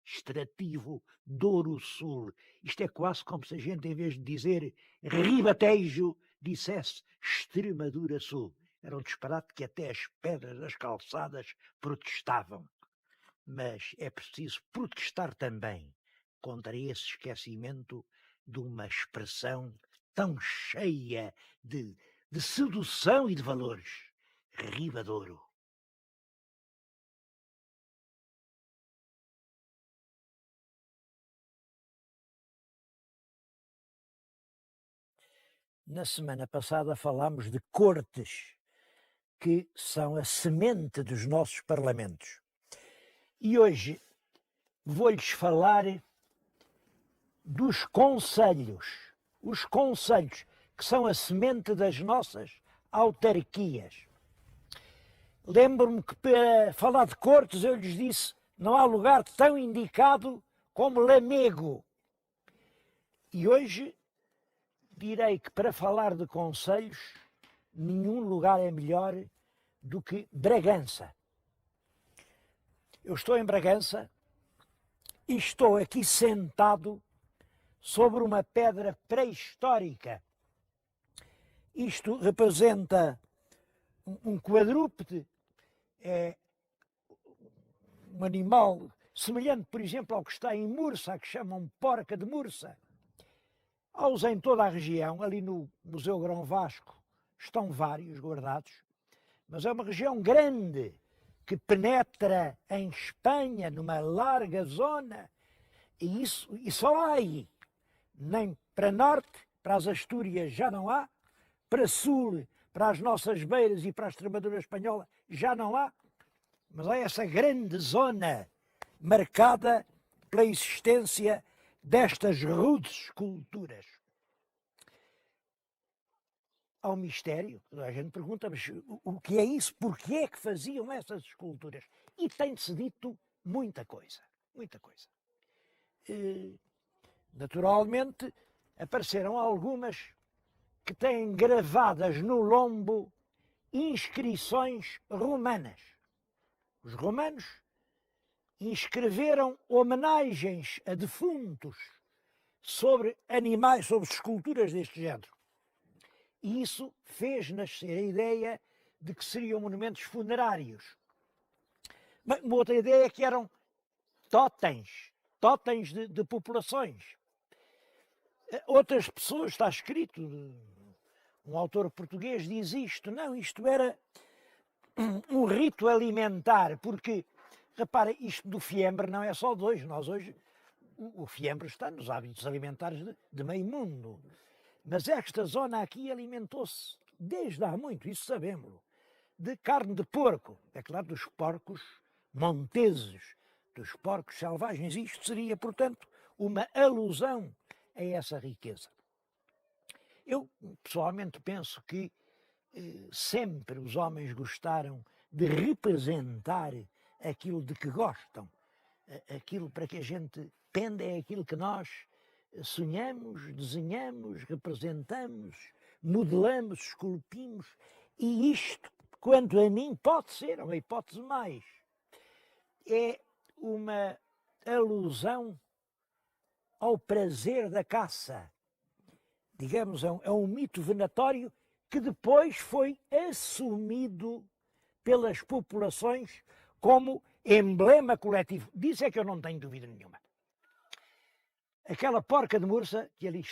extrativo Douro Sul. Isto é quase como se a gente, em vez de dizer Ribatejo, dissesse Extremadura Sul. Era um disparate que até as pedras das calçadas protestavam. Mas é preciso protestar também contra esse esquecimento de uma expressão tão cheia de sedução e de valores. Ribadouro. Na semana passada falámos de cortes, que são a semente dos nossos parlamentos. E hoje vou-lhes falar dos conselhos. Os conselhos, que são a semente das nossas autarquias. Lembro-me que para falar de cortes eu lhes disse não há lugar tão indicado como Lamego. E hoje direi que para falar de conselhos nenhum lugar é melhor do que Bragança. Eu estou em Bragança e estou aqui sentado sobre uma pedra pré-histórica. Isto representa um quadrúpede, é um animal semelhante, por exemplo, ao que está em Mursa, que chamam porca de Mursa. Há-os em toda a região, ali no Museu Grão Vasco estão vários guardados, mas é uma região grande que penetra em Espanha, numa larga zona, e só há aí. Nem para norte, para as Astúrias já não há, para sul, para as nossas beiras e para a Extremadura espanhola já não há, mas há essa grande zona marcada pela existência destas rudes esculturas. Há um mistério, a gente pergunta, mas o que é isso? Porquê é que faziam essas esculturas? E tem-se dito muita coisa, muita coisa. Naturalmente, apareceram algumas que têm gravadas no lombo inscrições romanas. Os romanos inscreveram homenagens a defuntos sobre animais, sobre esculturas deste género. E isso fez nascer a ideia de que seriam monumentos funerários. Mas uma outra ideia é que eram totens de populações. Outras pessoas, está escrito, um autor português diz isto, não, isto era um rito alimentar, porque, repara, isto do fiambre não é só de hoje, nós hoje, o fiambre está nos hábitos alimentares de meio mundo, mas esta zona aqui alimentou-se desde há muito, isso sabemos, de carne de porco, é claro, dos porcos monteses, dos porcos selvagens. Isto seria, portanto, uma alusão a essa riqueza. Eu, pessoalmente, penso que sempre os homens gostaram de representar aquilo de que gostam. Aquilo para que a gente pende é aquilo que nós sonhamos, desenhamos, representamos, modelamos, esculpimos. E isto, quanto a mim, pode ser uma hipótese mais. É uma alusão ao prazer da caça. Digamos, é um mito venatório que depois foi assumido pelas populações como emblema coletivo. Disso é que eu não tenho dúvida nenhuma. Aquela porca de Mursa, que ali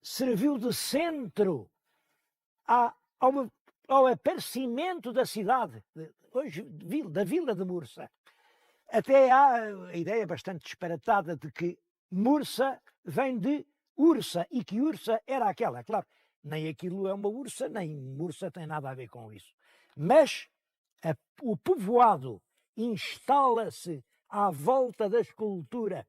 serviu de centro ao aparecimento da cidade, hoje da vila de Mursa. Até há a ideia bastante disparatada de que Mursa vem de Ursa e que Ursa era aquela. Claro, nem aquilo é uma ursa, nem Mursa tem nada a ver com isso. Mas o povoado instala-se à volta da escultura.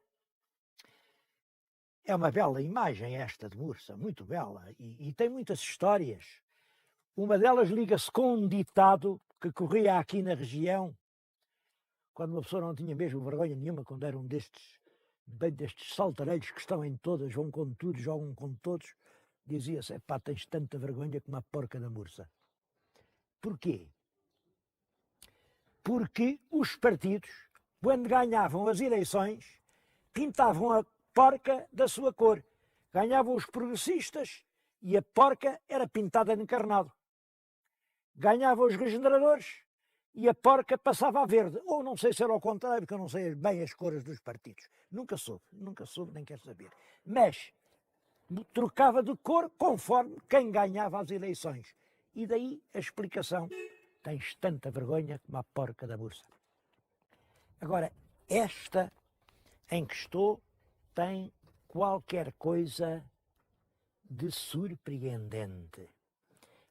É uma bela imagem esta de Mursa, muito bela, e tem muitas histórias. Uma delas liga-se com um ditado que corria aqui na região, quando uma pessoa não tinha mesmo vergonha nenhuma, quando era um destes saltarelhos que estão em todas, vão com tudo, jogam com todos, dizia-se, pá, tens tanta vergonha como a porca da Mursa. Porquê? Porque os partidos, quando ganhavam as eleições, pintavam a porca da sua cor. Ganhavam os progressistas e a porca era pintada de encarnado. Ganhavam os regeneradores e a porca passava a verde. Ou não sei se era ao contrário, porque eu não sei bem as cores dos partidos. Nunca soube, nem quero saber. Mas trocava de cor conforme quem ganhava as eleições. E daí a explicação. Tens tanta vergonha como a porca da bursa. Agora, esta em que estou tem qualquer coisa de surpreendente.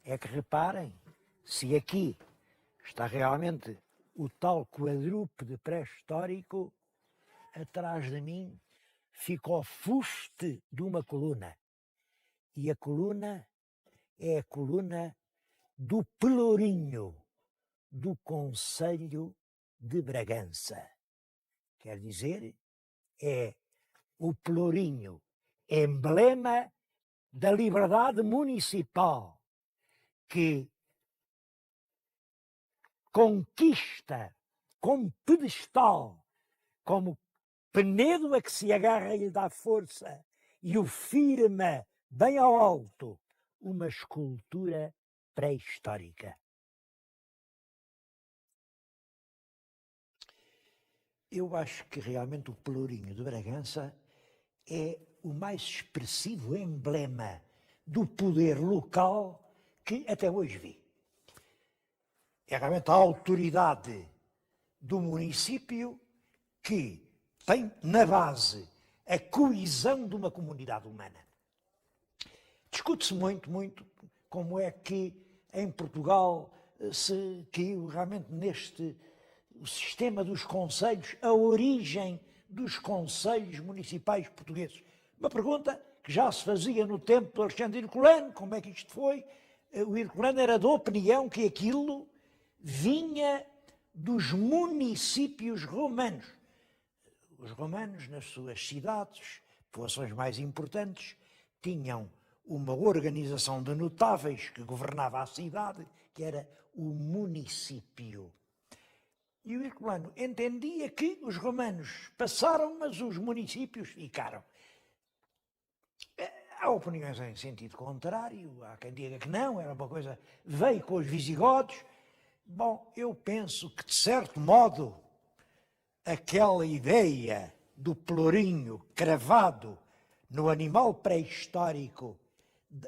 É que reparem, se aqui está realmente o tal quadrúpede pré-histórico, atrás de mim fica o fuste de uma coluna. E a coluna é a coluna do Pelourinho, do Conselho de Bragança. Quer dizer, é o Pelourinho, emblema da liberdade municipal, que conquista como pedestal, como Penedo a que se agarra e lhe dá força e o firma bem ao alto, uma escultura pré-histórica. Eu acho que realmente o Pelourinho de Bragança é o mais expressivo emblema do poder local que até hoje vi. É realmente a autoridade do município que tem na base a coesão de uma comunidade humana. Discute-se muito como é que em Portugal se caiu realmente neste o sistema dos concelhos, a origem dos concelhos municipais portugueses. Uma pergunta que já se fazia no tempo do Alexandre Herculano, como é que isto foi? O Herculano era da opinião que aquilo vinha dos municípios romanos. Os romanos, nas suas cidades, povoações mais importantes, tinham uma organização de notáveis que governava a cidade, que era o município. E o Herculano entendia que os romanos passaram, mas os municípios ficaram. Há opiniões em sentido contrário, há quem diga que não, era uma coisa, veio com os visigodos. Bom, eu penso que, de certo modo, aquela ideia do pelourinho cravado no animal pré-histórico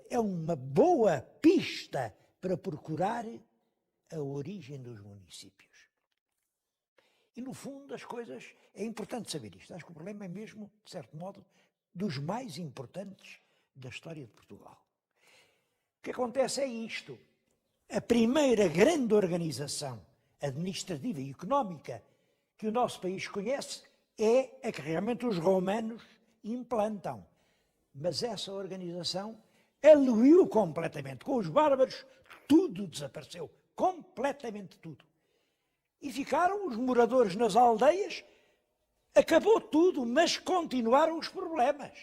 é uma boa pista para procurar a origem dos municípios. E, no fundo, as coisas... É importante saber isto. Acho que o problema é mesmo, de certo modo, dos mais importantes da história de Portugal. O que acontece é isto. A primeira grande organização administrativa e económica que o nosso país conhece é a que realmente os romanos implantam. Mas essa organização aluiu completamente. Com os bárbaros, tudo desapareceu. Completamente tudo. E ficaram os moradores nas aldeias, acabou tudo, mas continuaram os problemas.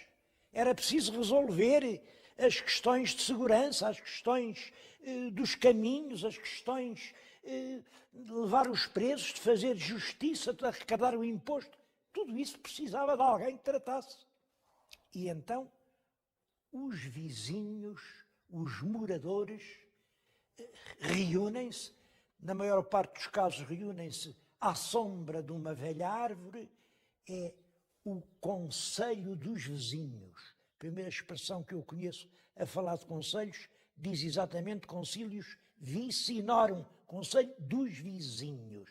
Era preciso resolver as questões de segurança, as questões dos caminhos, as questões de levar os presos, de fazer justiça, de arrecadar o imposto. Tudo isso precisava de alguém que tratasse. E então, os vizinhos, os moradores, reúnem-se. Na maior parte dos casos reúnem-se à sombra de uma velha árvore, é o Conselho dos Vizinhos. A primeira expressão que eu conheço a falar de conselhos diz exatamente Concilius Vicinorum, Conselho dos Vizinhos.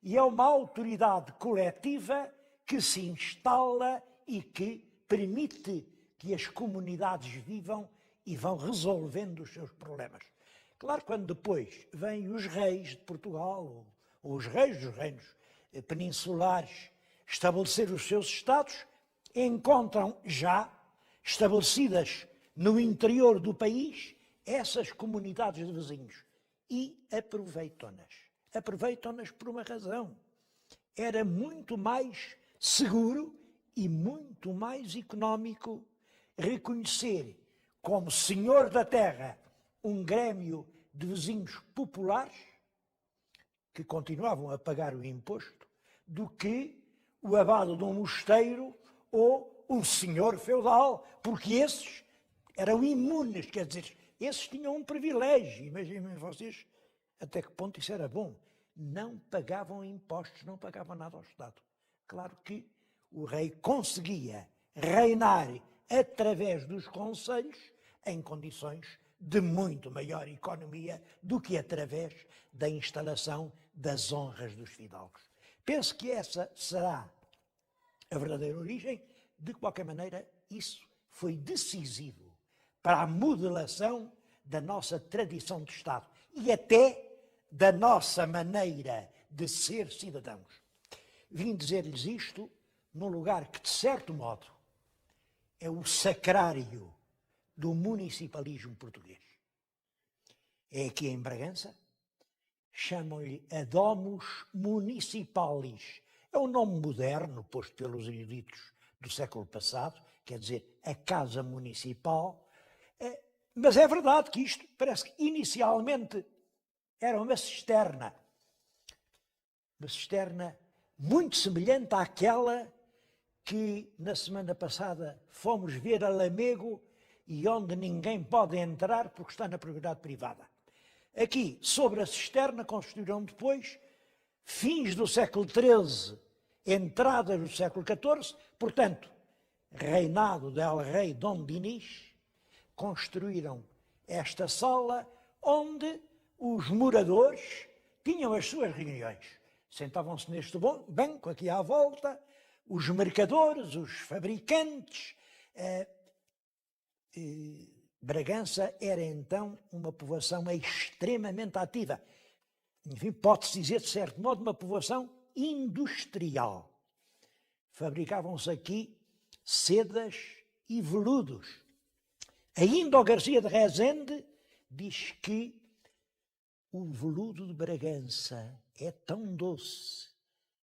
E é uma autoridade coletiva que se instala e que permite que as comunidades vivam e vão resolvendo os seus problemas. Claro, quando depois vêm os reis de Portugal, ou os reis dos reinos peninsulares, estabelecer os seus estados, encontram já estabelecidas no interior do país essas comunidades de vizinhos e aproveitam-nas. Aproveitam-nas por uma razão. Era muito mais seguro e muito mais económico reconhecer como senhor da terra um grêmio de vizinhos populares que continuavam a pagar o imposto, do que o abade de um mosteiro ou um senhor feudal, porque esses eram imunes, quer dizer, esses tinham um privilégio. Imaginem vocês até que ponto isso era bom. Não pagavam impostos, não pagavam nada ao Estado. Claro que o rei conseguia reinar através dos conselhos em condições de muito maior economia do que através da instalação das honras dos fidalgos. Penso que essa será a verdadeira origem. De qualquer maneira, isso foi decisivo para a modelação da nossa tradição de Estado e até da nossa maneira de ser cidadãos. Vim dizer-lhes isto num lugar que, de certo modo, é o sacrário do municipalismo português. É aqui em Bragança, chamam-lhe a Domus Municipalis. É um nome moderno, posto pelos eruditos do século passado, quer dizer, a Casa Municipal. Mas é verdade que isto parece que inicialmente era uma cisterna muito semelhante àquela que na semana passada fomos ver a Lamego e onde ninguém pode entrar porque está na propriedade privada. Aqui, sobre a cisterna, construíram depois, fins do século XIII, entradas do século XIV, portanto, reinado del rei Dom Dinis, construíram esta sala onde os moradores tinham as suas reuniões. Sentavam-se neste banco aqui à volta, os mercadores, os fabricantes. Bragança era então uma povoação extremamente ativa. Enfim, pode-se dizer, de certo modo, uma povoação industrial. Fabricavam-se aqui sedas e veludos. Ainda o Garcia de Rezende diz que o veludo de Bragança é tão doce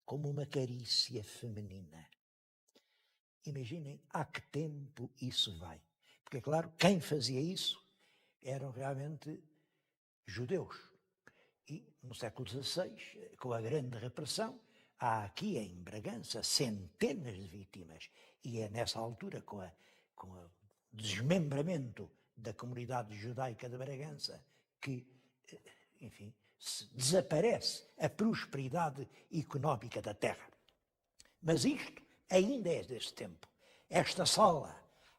como uma carícia feminina. Imaginem a que tempo isso vai. Porque, é claro, quem fazia isso eram realmente judeus. E no século XVI, com a grande repressão, há aqui em Bragança centenas de vítimas. E é nessa altura, com o desmembramento da comunidade judaica de Bragança, que, enfim, desaparece a prosperidade económica da terra. Mas isto ainda é desse tempo. Esta sala,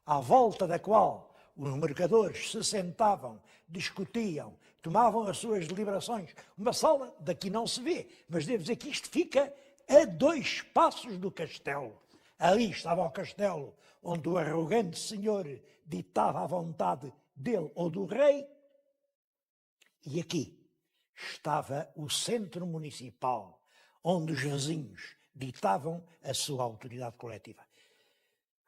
à volta da qual os mercadores se sentavam, discutiam, tomavam as suas deliberações, uma sala daqui não se vê, mas devo dizer que isto fica a 2 passos do castelo. Ali estava o castelo, onde o arrogante senhor ditava a vontade dele ou do rei, e aqui estava o centro municipal, onde os vizinhos ditavam a sua autoridade coletiva.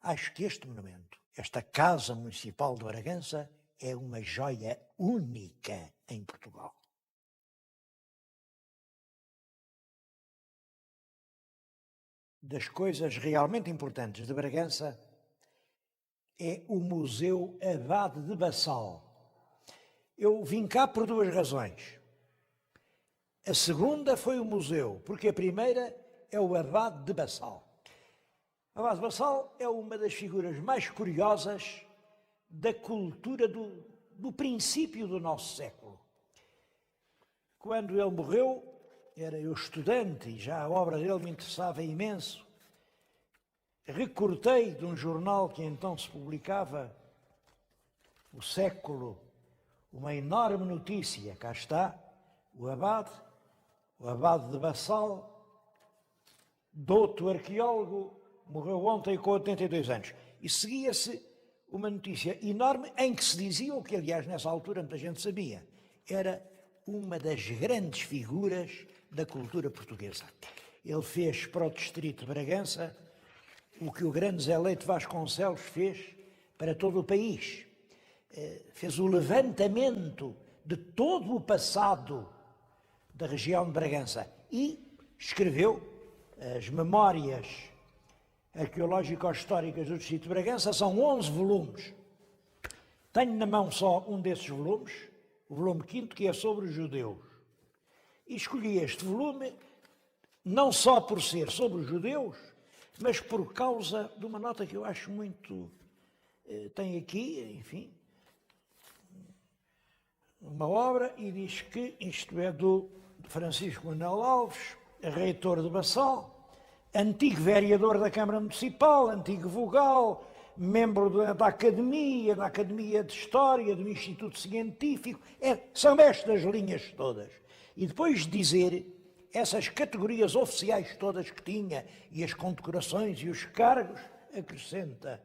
Acho que este monumento, esta Casa Municipal de Bragança, é uma joia única em Portugal. Das coisas realmente importantes de Bragança é o Museu Abade de Bassal. Eu vim cá por 2 razões. A segunda foi o museu, porque a primeira é o Abade de Bassal. O Abade de Bassal é uma das figuras mais curiosas da cultura do princípio do nosso século. Quando ele morreu, era eu estudante e já a obra dele me interessava imenso. Recortei de um jornal que então se publicava, O Século, uma enorme notícia. Cá está, o Abade de Bassal, douto arqueólogo, morreu ontem com 82 anos. E seguia-se uma notícia enorme em que se dizia, o que aliás nessa altura muita gente sabia, era uma das grandes figuras da cultura portuguesa. Ele fez para o distrito de Bragança o que o grande Zé Leite Vasconcelos fez para todo o país. Fez o levantamento de todo o passado da região de Bragança e escreveu as memórias arqueológico-históricas do distrito de Bragança. São 11 volumes. Tenho na mão só um desses volumes, o volume 5º, que é sobre os judeus. E escolhi este volume não só por ser sobre os judeus, mas por causa de uma nota que eu acho muito... Tem aqui, enfim, uma obra e diz que isto é do Francisco Manuel Alves, reitor de Bassal, antigo vereador da Câmara Municipal, antigo vogal, membro da Academia de História, do Instituto Científico, são estas linhas todas. E depois de dizer essas categorias oficiais todas que tinha, e as condecorações e os cargos, acrescenta: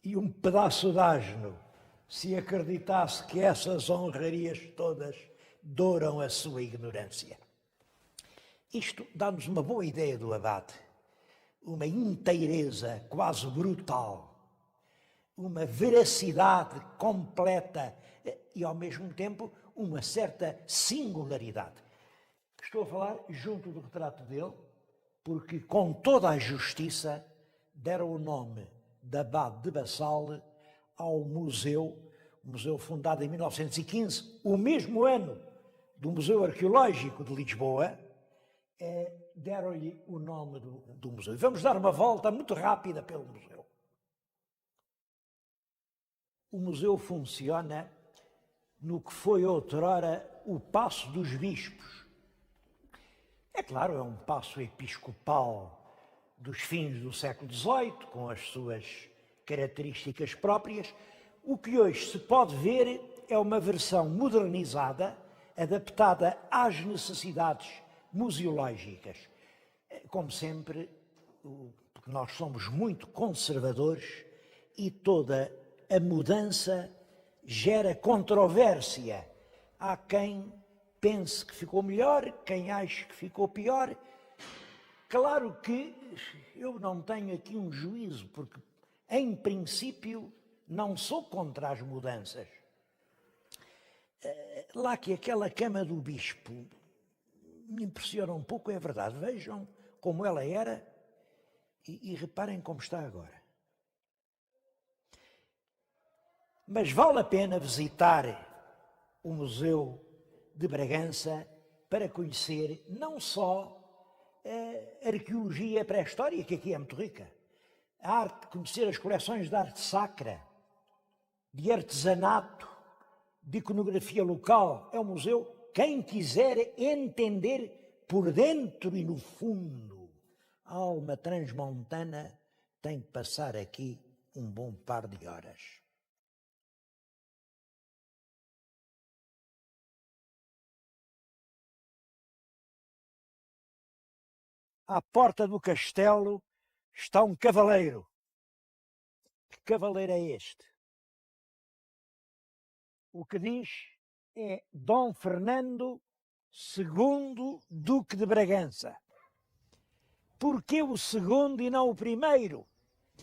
e um pedaço de asno, se acreditasse que essas honrarias todas douram a sua ignorância. Isto dá-nos uma boa ideia do abade, uma inteireza quase brutal, uma veracidade completa e, ao mesmo tempo, uma certa singularidade. Estou a falar junto do retrato dele, porque com toda a justiça deram o nome de abade de Bassal ao museu fundado em 1915, o mesmo ano do Museu Arqueológico de Lisboa, deram-lhe o nome do museu. Vamos dar uma volta muito rápida pelo museu. O museu funciona no que foi outrora o Paço dos Bispos. É claro, é um paço episcopal dos fins do século XVIII, com as suas características próprias. O que hoje se pode ver é uma versão modernizada, adaptada às necessidades museológicas. Como sempre, porque nós somos muito conservadores e toda a mudança gera controvérsia. Há quem pense que ficou melhor, quem acha que ficou pior. Claro que eu não tenho aqui um juízo, porque, em princípio, não sou contra as mudanças. Lá que aquela cama do bispo me impressiona um pouco, é verdade. Vejam como ela era e reparem como está agora. Mas vale a pena visitar o Museu de Bragança para conhecer não só a arqueologia pré-histórica, que aqui é muito rica, a arte, conhecer as coleções de arte sacra, de artesanato, de iconografia local. É um museu, quem quiser entender por dentro e no fundo a alma transmontana tem que passar aqui um bom par de horas. À porta do castelo está um cavaleiro. Que cavaleiro é este? O que diz é Dom Fernando II, Duque de Bragança. Porquê o segundo e não o primeiro? A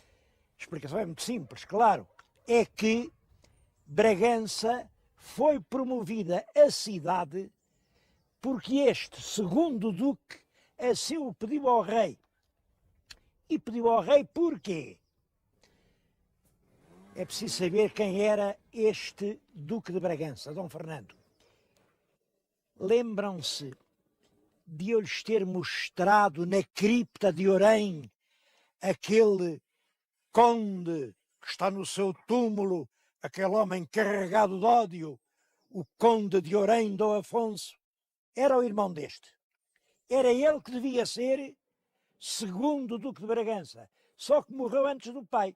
explicação é muito simples, claro. É que Bragança foi promovida a cidade porque este segundo Duque assim o pediu ao rei. E pediu ao rei porquê? É preciso saber quem era este Duque de Bragança, Dom Fernando. Lembram-se de eu lhes ter mostrado na cripta de Orém aquele conde que está no seu túmulo, aquele homem carregado de ódio, o conde de Orém, Dom Afonso? Era o irmão deste. Era ele que devia ser segundo Duque de Bragança, só que morreu antes do pai.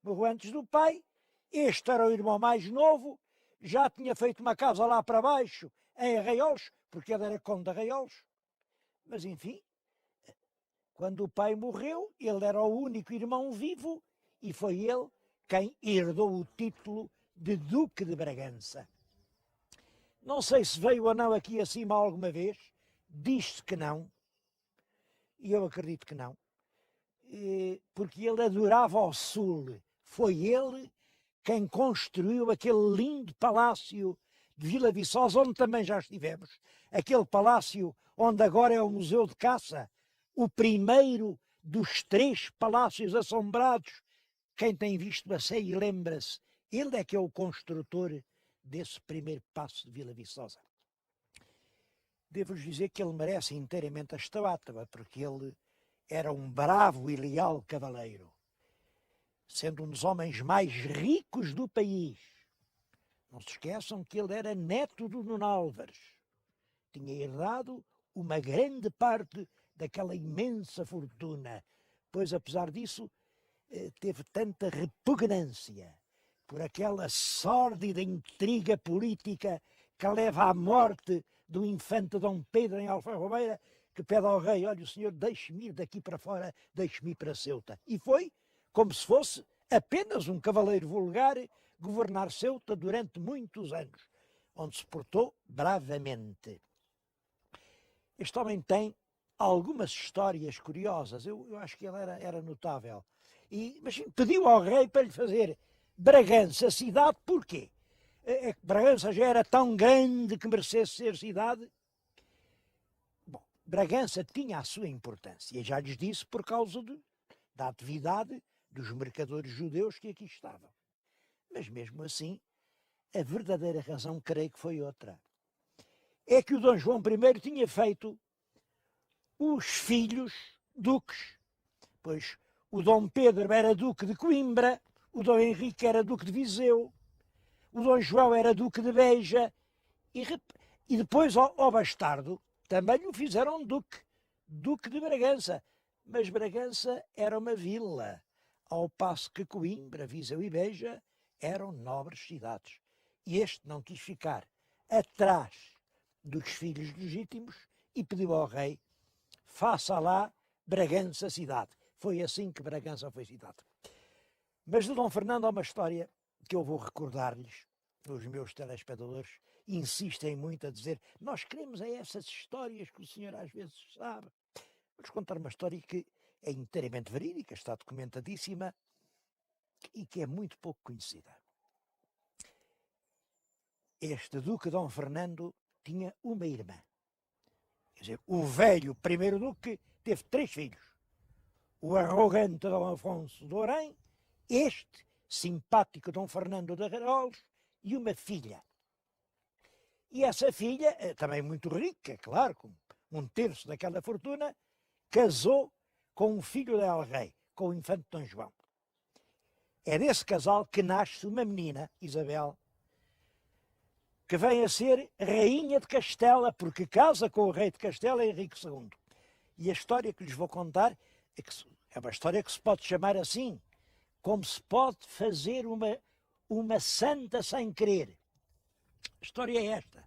Morreu antes do pai, este era o irmão mais novo, já tinha feito uma casa lá para baixo, em Arraiolos, porque ele era conde de Arraiolos. Mas enfim, quando o pai morreu, ele era o único irmão vivo e foi ele quem herdou o título de Duque de Bragança. Não sei se veio ou não aqui acima alguma vez, diz-se que não, e eu acredito que não, porque ele adorava o sul. Foi ele quem construiu aquele lindo palácio de Vila Viçosa, onde também já estivemos. Aquele palácio onde agora é o Museu de Caça, o primeiro dos 3 palácios assombrados. Quem tem visto a série lembra-se, ele é que é o construtor desse primeiro paço de Vila Viçosa. devo-vos dizer que ele merece inteiramente a estátua, porque ele era um bravo e leal cavaleiro, sendo um dos homens mais ricos do país. Não se esqueçam que ele era neto do Nuno Álvares. Tinha herdado uma grande parte daquela imensa fortuna, pois, apesar disso, teve tanta repugnância por aquela sórdida intriga política que leva à morte do infante Dom Pedro em Alfarrobeira, que pede ao rei: olha, o senhor deixe-me ir daqui para fora, deixe-me ir para Ceuta. E foi como se fosse apenas um cavaleiro vulgar governar Ceuta durante muitos anos, onde se portou bravamente. Este homem tem algumas histórias curiosas. Eu acho que ele era notável. Mas pediu ao rei para lhe fazer Bragança cidade. Porquê? É que Bragança já era tão grande que merecesse ser cidade? Bom, Bragança tinha a sua importância. E já lhes disse por causa da atividade dos mercadores judeus que aqui estavam. Mas mesmo assim, a verdadeira razão creio que foi outra. É que o Dom João I tinha feito os filhos duques, pois o Dom Pedro era duque de Coimbra, o Dom Henrique era duque de Viseu, o Dom João era duque de Beja, e depois ao bastardo também o fizeram duque de Bragança, mas Bragança era uma vila, ao passo que Coimbra, Viseu e Beja eram nobres cidades. E este não quis ficar atrás dos filhos legítimos e pediu ao rei: faça lá Bragança cidade. Foi assim que Bragança foi cidade. Mas de Dom Fernando há uma história que eu vou recordar-lhes. Os meus telespectadores insistem muito a dizer: nós queremos essas histórias que o senhor às vezes sabe. Vou-lhes contar uma história que é inteiramente verídica, está documentadíssima e que é muito pouco conhecida. Este Duque Dom Fernando tinha uma irmã. Quer dizer, o velho primeiro Duque teve 3 filhos. O arrogante Dom Afonso de Orém, este simpático Dom Fernando de Araolos e uma filha. E essa filha, também muito rica, claro, com 1/3 daquela fortuna, casou com um filho de El Rei, com o infante Dom João. É desse casal que nasce uma menina, Isabel, que vem a ser rainha de Castela, porque casa com o rei de Castela, Henrique II. E a história que lhes vou contar é uma história que se pode chamar assim, como se pode fazer uma santa sem querer. A história é esta.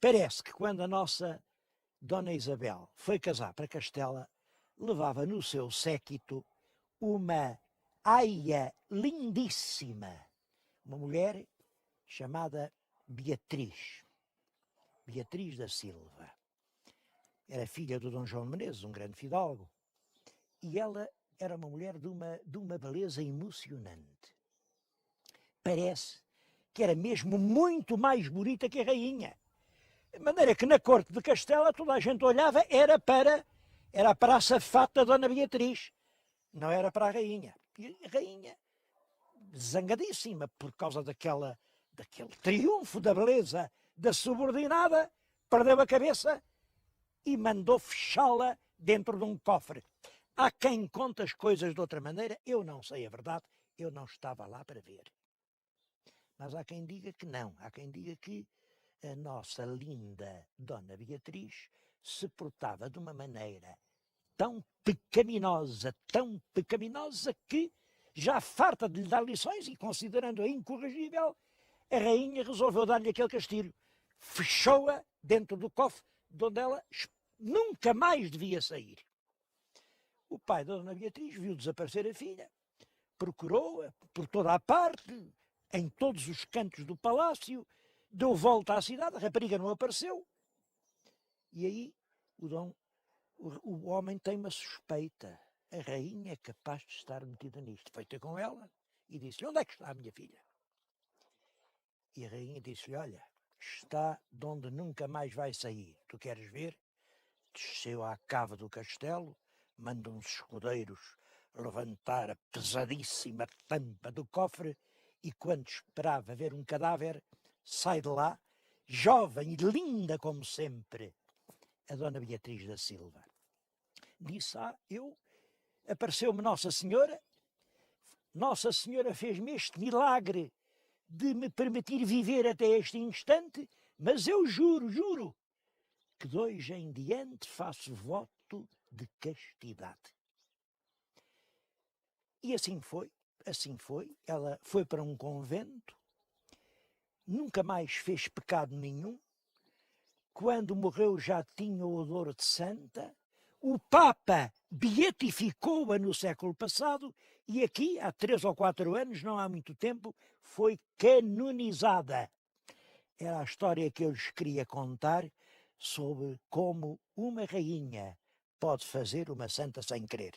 Parece que quando a nossa Dona Isabel foi casar para Castela, levava no seu séquito uma aia lindíssima, uma mulher chamada Beatriz da Silva. Era filha do Dom João de Menezes, um grande fidalgo, e ela era uma mulher de uma beleza emocionante. Parece que era mesmo muito mais bonita que a rainha. De maneira que na corte de Castela toda a gente olhava, era para a safata Dona Beatriz, não era para a rainha. E a rainha, zangadíssima por causa daquele triunfo da beleza da subordinada, perdeu a cabeça e mandou fechá-la dentro de um cofre. Há quem conte as coisas de outra maneira, eu não sei a verdade, eu não estava lá para ver. Mas há quem diga que não, há quem diga que a nossa linda Dona Beatriz se portava de uma maneira tão pecaminosa que, já farta de lhe dar lições e considerando-a incorrigível, a rainha resolveu dar-lhe aquele castigo. Fechou-a dentro do cofre, de onde ela nunca mais devia sair. O pai da Dona Beatriz viu desaparecer a filha, procurou-a por toda a parte, em todos os cantos do palácio, deu volta à cidade, a rapariga não apareceu. E aí o homem tem uma suspeita. A rainha é capaz de estar metida nisto. Foi ter com ela e disse-lhe: onde é que está a minha filha? E a rainha disse-lhe: olha, está de onde nunca mais vai sair. Tu queres ver? Desceu à cava do castelo, manda uns escudeiros levantar a pesadíssima tampa do cofre e, quando esperava ver um cadáver, sai de lá, jovem e linda como sempre, a Dona Beatriz da Silva. Disse, apareceu-me Nossa Senhora fez-me este milagre de me permitir viver até este instante, mas eu juro, que de hoje em diante faço voto de castidade. E assim foi. Ela foi para um convento, nunca mais fez pecado nenhum. Quando morreu já tinha o odor de santa. O Papa beatificou-a no século passado e aqui, há 3 ou 4 anos, não há muito tempo, foi canonizada. Era a história que eu lhes queria contar sobre como uma rainha pode fazer uma santa sem querer.